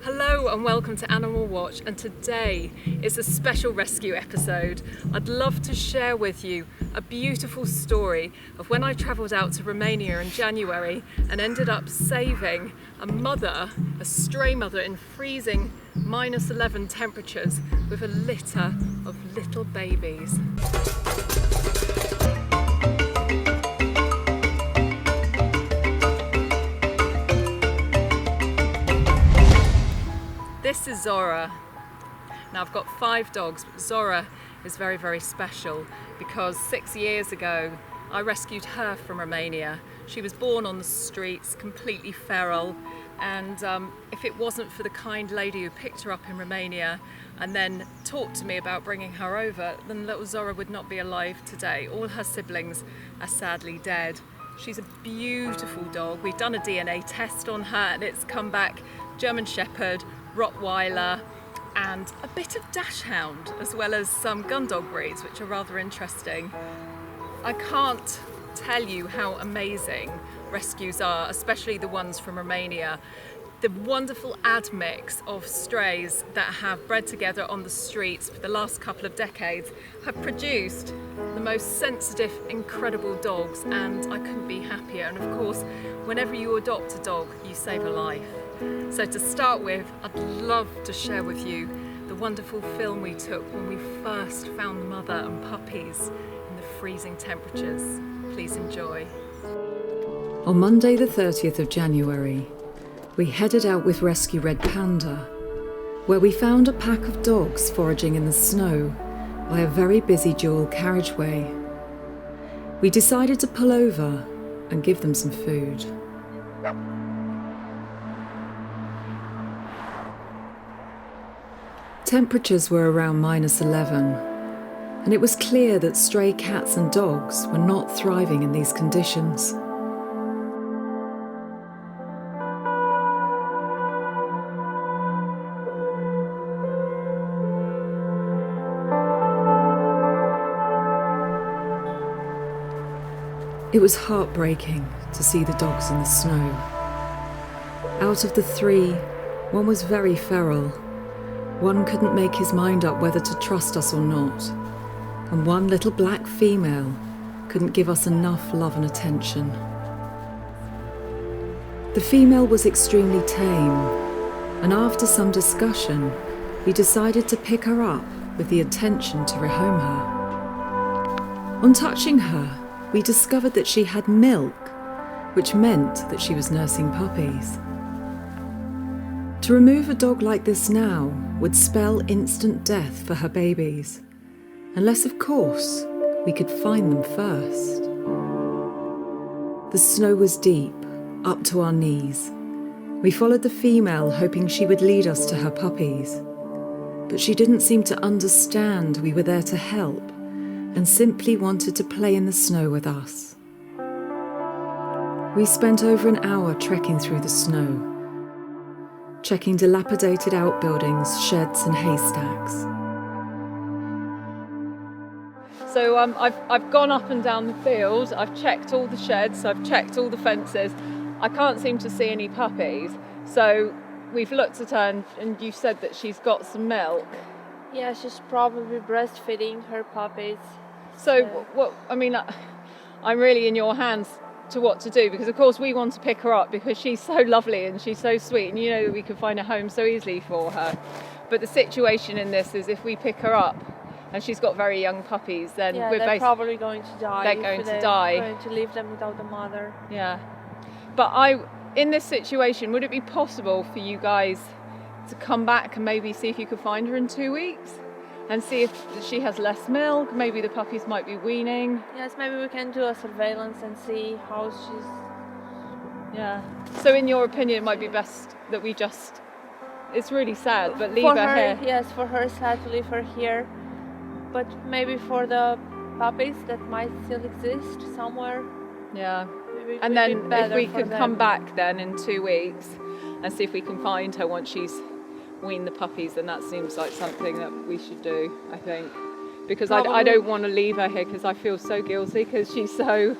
Hello and welcome to Animal Watch, and today is a special rescue episode. I'd love to share with you a beautiful story of when I travelled out to Romania in January and ended up saving a stray mother in freezing -11 temperatures with a litter of little babies. This is Zora. Now I've got 5 dogs, but Zora is very, very special because 6 years ago I rescued her from Romania. She was born on the streets, completely feral, and if it wasn't for the kind lady who picked her up in Romania and then talked to me about bringing her over, then little Zora would not be alive today. All her siblings are sadly dead. She's a beautiful dog. We've done a DNA test on her and it's come back German Shepherd, Rottweiler and a bit of Dachshund, as well as some gun dog breeds, which are rather interesting. I can't tell you how amazing rescues are, especially the ones from Romania. The wonderful admix of strays that have bred together on the streets for the last couple of decades have produced the most sensitive, incredible dogs, and I couldn't be happier. And of course, whenever you adopt a dog, you save a life. So to start with, I'd love to share with you the wonderful film we took when we first found the mother and puppies in the freezing temperatures. Please enjoy. On Monday the 30th of January, we headed out with Rescue Red Panda, where we found a pack of dogs foraging in the snow by a very busy dual carriageway. We decided to pull over and give them some food. Temperatures were around -11, and it was clear that stray cats and dogs were not thriving in these conditions. It was heartbreaking to see the dogs in the snow. Out of the 3, one was very feral. One couldn't make his mind up whether to trust us or not, and one little black female couldn't give us enough love and attention. The female was extremely tame, and after some discussion, we decided to pick her up with the intention to rehome her. On touching her, we discovered that she had milk, which meant that she was nursing puppies. To remove a dog like this now would spell instant death for her babies, unless of course we could find them first. The snow was deep, up to our knees. We followed the female, hoping she would lead us to her puppies, but she didn't seem to understand we were there to help and simply wanted to play in the snow with us. We spent over an hour trekking through the snow, checking dilapidated outbuildings, sheds and haystacks. So I've gone up and down the field, I've checked all the sheds, I've checked all the fences. I can't seem to see any puppies. So we've looked at her and you said that she's got some milk. Yeah, she's probably breastfeeding her puppies. So I'm really in your hands to what to do, because of course we want to pick her up because she's so lovely and she's so sweet, and you know that we can find a home so easily for her. But the situation in this is if we pick her up and she's got very young puppies, then they're probably going to die. They're going to die. Going to leave them without the mother. Yeah. But in this situation, would it be possible for you guys to come back and maybe see if you could find her in 2 weeks? And see if she has less milk, maybe the puppies might be weaning. Yes, maybe we can do a surveillance and see how she's... Yeah. So in your opinion, it might be best that we just... It's really sad, but leave her here. Yes, for her, sad to leave her here. But maybe for the puppies that might still exist somewhere. Yeah. And then if we could come back then in 2 weeks and see if we can find her once she's wean the puppies, then that seems like something that we should do, I think, because I don't want to leave her here because I feel so guilty because she's so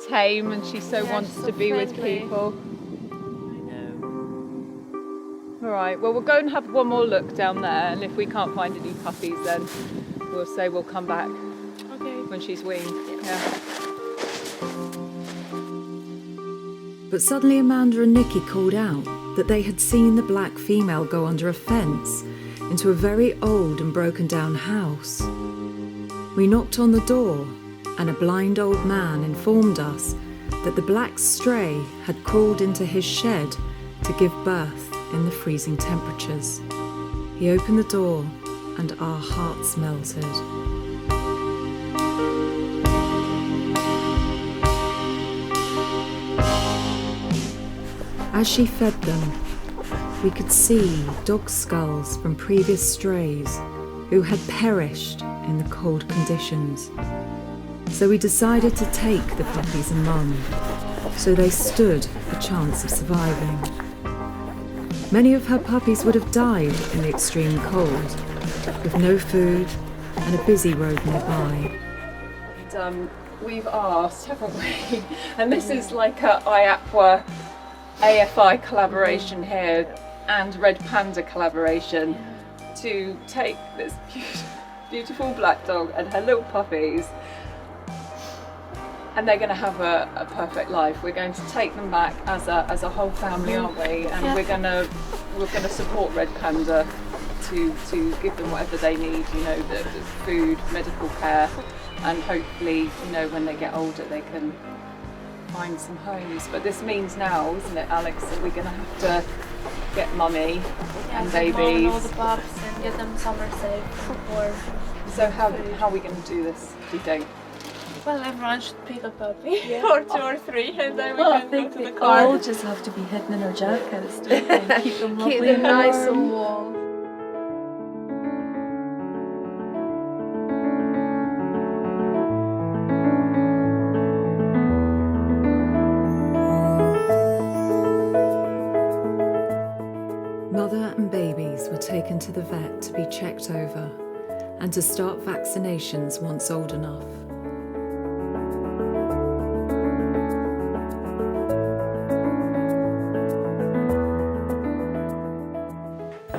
tame and she so wants to be with people. I know. All right, well, we'll go and have one more look down there, and if we can't find any puppies, then we'll say we'll come back when she's weaned. Yeah. But suddenly Amanda and Nikki called out that they had seen the black female go under a fence into a very old and broken down house. We knocked on the door, and a blind old man informed us that the black stray had crawled into his shed to give birth in the freezing temperatures. He opened the door and our hearts melted. As she fed them, we could see dog skulls from previous strays who had perished in the cold conditions. So we decided to take the puppies and Mum, so they stood a chance of surviving. Many of her puppies would have died in the extreme cold, with no food and a busy road nearby. And, we've asked, haven't we? And this is like a IAPWA AFI collaboration here and Red Panda collaboration to take this beautiful black dog and her little puppies, and they're going to have a perfect life. We're going to take them back as a whole family, aren't we? And we're going to support Red Panda to give them whatever they need, you know, the food, medical care, and hopefully, you know, when they get older they can find some homes. But this means now, isn't it, Alex, that we're going to have to get Mummy and babies. And all the pups and get them somewhere safe. Or So how are we going to do this, do you think? well, everyone should pick a puppy, or 2 or 3, and then we Well, I can think go to the they car. all just have to be hidden in our jackets to keep them lovely Keep them nice warm. and warm. Mother and babies were taken to the vet to be checked over and to start vaccinations once old enough.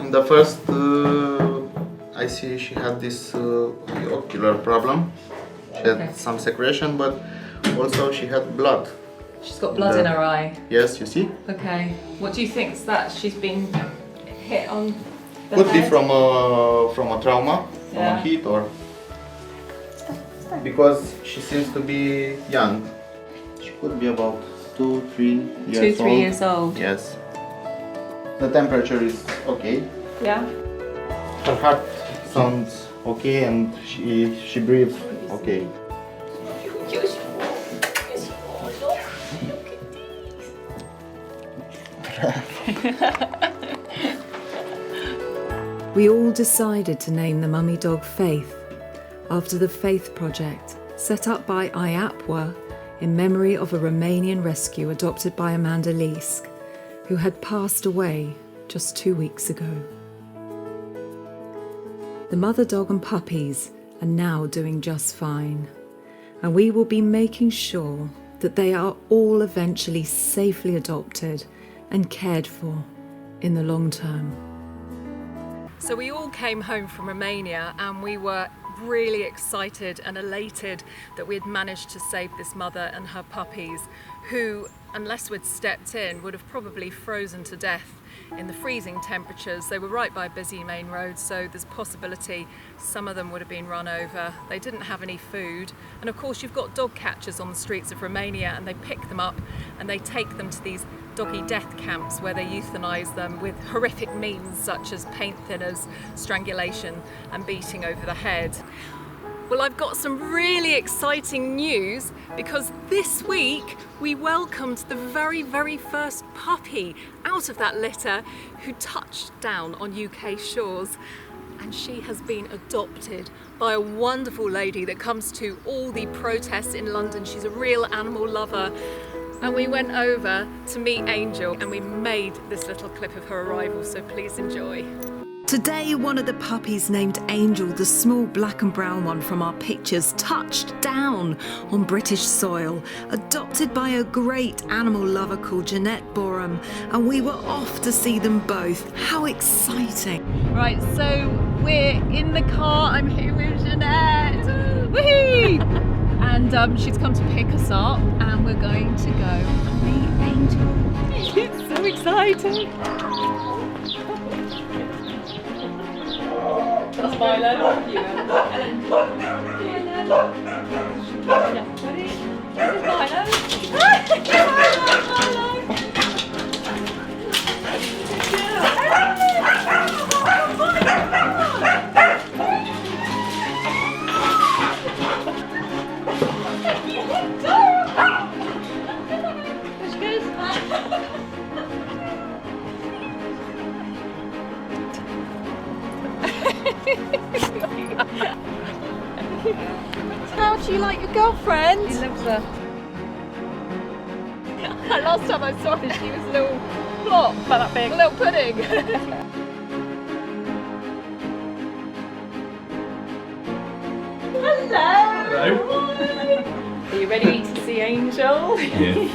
In the first I see she had this ocular problem. She had some secretion, but also she had blood. She's got blood in her eye. Yes, you see? Okay. What do you think is that? She's been hit on the Could be head? from a trauma, from Yeah. a heat, or because she seems to be young. She could be about 2-3 years 2-3 old. years old. Yes. The temperature is okay. Yeah. Her heart sounds okay, and she breathes okay. We all decided to name the mummy dog Faith after the Faith Project set up by IAPWA in memory of a Romanian rescue adopted by Amanda Leask, who had passed away just 2 weeks ago. The mother dog and puppies are now doing just fine, and we will be making sure that they are all eventually safely adopted and cared for in the long term. So we all came home from Romania and we were really excited and elated that we had managed to save this mother and her puppies, who, unless we'd stepped in, would have probably frozen to death in the freezing temperatures. They were right by a busy main road, so there's possibility some of them would have been run over. They didn't have any food, and of course you've got dog catchers on the streets of Romania, and they pick them up and they take them to these doggy death camps where they euthanise them with horrific means such as paint thinners, strangulation and beating over the head. Well, I've got some really exciting news, because this week we welcomed the very, very first puppy out of that litter who touched down on UK shores. And she has been adopted by a wonderful lady that comes to all the protests in London. She's a real animal lover. And we went over to meet Angel and we made this little clip of her arrival, so please enjoy. Today, one of the puppies named Angel, the small black and brown one from our pictures, touched down on British soil, adopted by a great animal lover called Jeanette Borum, and we were off to see them both. How exciting! Right, so we're in the car. I'm here with Jeanette. Woohoo! And she's come to pick us up, and we're going to go and meet Angel. It's so exciting. That's Milo. How do you like your girlfriend? He loves her. Last time I saw her, she was a little plop, but that big, a little pudding. Hello. Are you ready to see Angel? Yeah.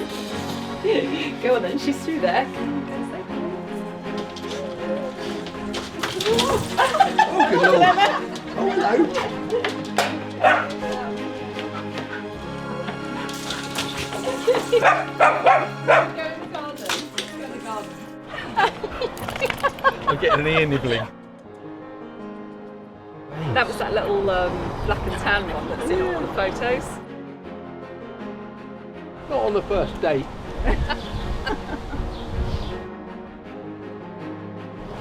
Go on then, she's through there. Oh, good Lord. Oh, hello. Go in the garden. Go in the garden. I'm getting an ear nibbling. That was that little black and tan one that's in all the photos. Not on the first date.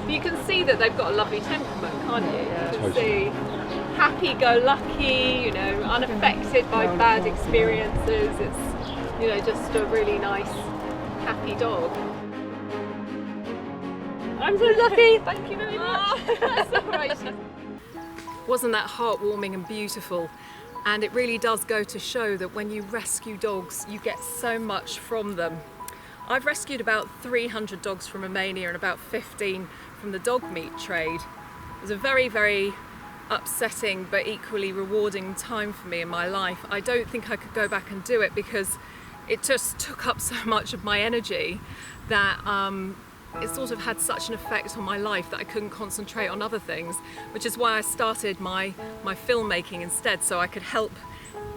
You can see that they've got a lovely temperament, can't you? Yeah. You can see happy-go-lucky, you know, unaffected by bad experiences. It's, you know, just a really nice, happy dog. I'm so lucky. Thank you very much. That's all right. Wasn't that heartwarming and beautiful? And it really does go to show that when you rescue dogs, you get so much from them. I've rescued about 300 dogs from Romania and about 15 from the dog meat trade. It was a very, very upsetting but equally rewarding time for me in my life. I don't think I could go back and do it because it just took up so much of my energy that it sort of had such an effect on my life that I couldn't concentrate on other things, which is why I started my filmmaking instead, so I could help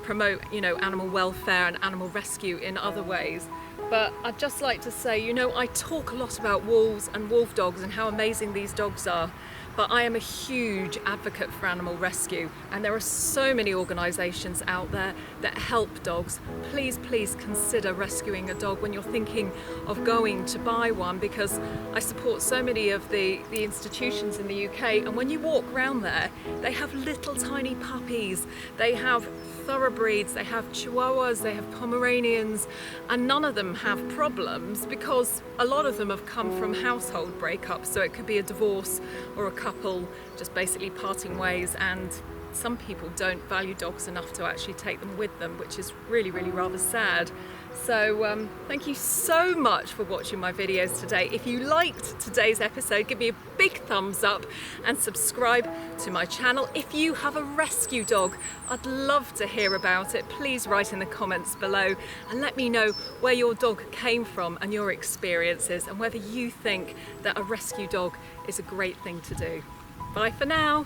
promote, you know, animal welfare and animal rescue in other ways. But I'd just like to say, you know, I talk a lot about wolves and wolf dogs and how amazing these dogs are, but I am a huge advocate for animal rescue, and there are so many organisations out there that help dogs. Please, please consider rescuing a dog when you're thinking of going to buy one, because I support so many of the institutions in the UK, and when you walk around there, they have little tiny puppies, they have thoroughbreds, they have chihuahuas, they have Pomeranians, and none of them have problems because a lot of them have come from household breakups, so it could be a divorce or a couple just basically parting ways, and some people don't value dogs enough to actually take them with them, which is really, really rather sad. So thank you so much for watching my videos today. If you liked today's episode, give me a big thumbs up and subscribe to my channel. If you have a rescue dog, I'd love to hear about it. Please write in the comments below and let me know where your dog came from and your experiences, and whether you think that a rescue dog is a great thing to do. Bye for now.